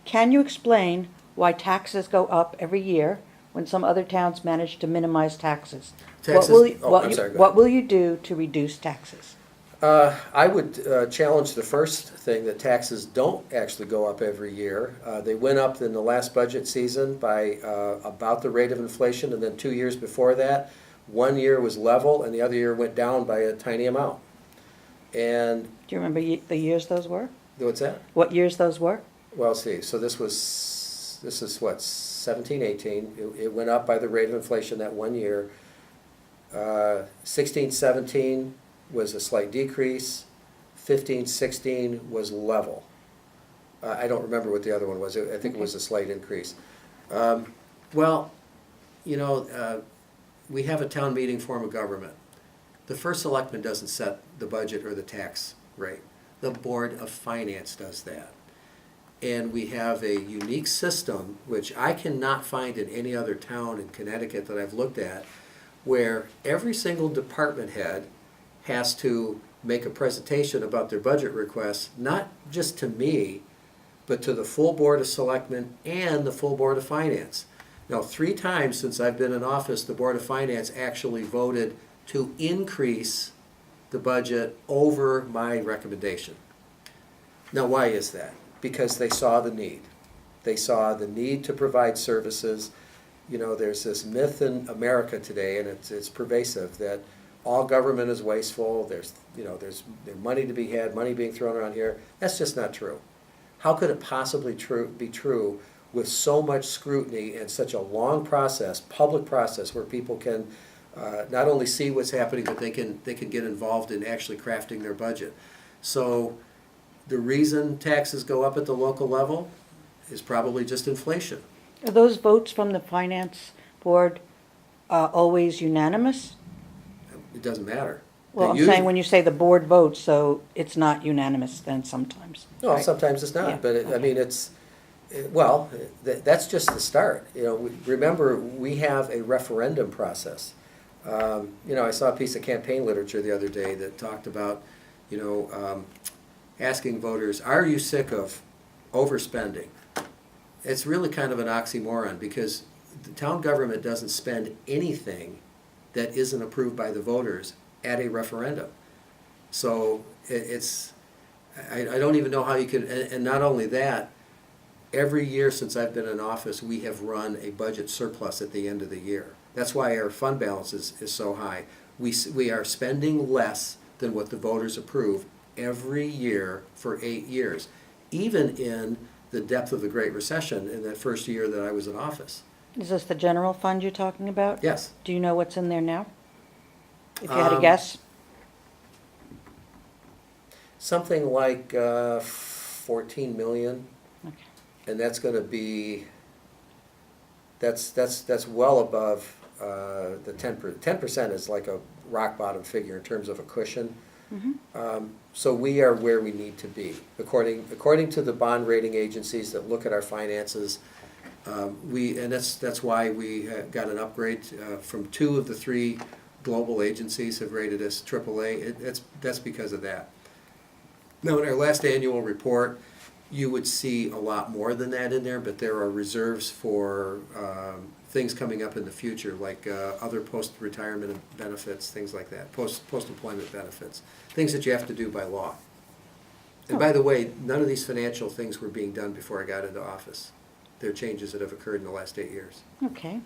Can you explain why taxes go up every year when some other towns manage to minimize taxes? Taxes, I'm sorry, go What ahead. will you do to reduce taxes? I would challenge the first thing, that taxes don't actually go up every year. They went up in the last budget season by about the rate of inflation, and then 2 years before that, 1 year was level and the other year went down by a tiny amount. And Do you remember the years those were? what's that? What years those were? Well, see, so this is what, 17, 18. It went up by the rate of inflation that 1 year. 16, 17 was a slight decrease. 15, 16 was level. I don't remember what the other one was. I think it was a slight increase. Well, you know, we have a town meeting form of government. The first selectman doesn't set the budget or the tax rate. The Board of Finance does that. And we have a unique system, which I cannot find in any other town in Connecticut that I've looked at, where every single department head has to make a presentation about their budget requests, not just to me, but to the full Board of Selectmen and the full Board of Finance. Now, 3 times since I've been in office, the Board of Finance actually voted to increase the budget over my recommendation. Now, why is that? Because they saw the need. They saw the need to provide services. You know, there's this myth in America today, and it's pervasive, that all government is wasteful. There's money to be had, money being thrown around here. That's just not true. How could it possibly be true with so much scrutiny and such a long process, public process, where people can not only see what's happening, but they can get involved in actually crafting their budget. So the reason taxes go up at the local level is probably just inflation. Are those votes from the finance board always unanimous? It doesn't matter. Well, I'm saying when you say the board votes, so it's not unanimous then sometimes. No, right? sometimes it's not, Yeah, but I mean, that's just the start. You know, remember, we have a referendum process. You know, I saw a piece of campaign literature the other day that talked about, asking voters, are you sick of overspending? It's really kind of an oxymoron, because the town government doesn't spend anything that isn't approved by the voters at a referendum. So I don't even know how you could, and not only that, every year since I've been in office, we have run a budget surplus at the end of the year. That's why our fund balance is so high. We are spending less than what the voters approve every year for 8 years, even in the depth of the Great Recession in that first year that I was in office. Is this the general fund you're talking about? Yes. Do you know what's in there now? If you had a guess? Something like 14 million, Okay. and that's going to be, that's well above the 10%. 10% is like a rock bottom figure in terms of a cushion. Mm-hmm. So we are where we need to be, according to the bond rating agencies that look at our finances. And that's why we got an upgrade from 2 of the 3 global agencies have rated us AAA. That's because of that. Now, in our last annual report, you would see a lot more than that in there, but there are reserves for things coming up in the future, like other post-retirement benefits, things like that, post-employment benefits, things that you have to do by law. And by the way, none of these financial things were being done before I got into office. They're changes that have occurred in the last 8 years. Okay.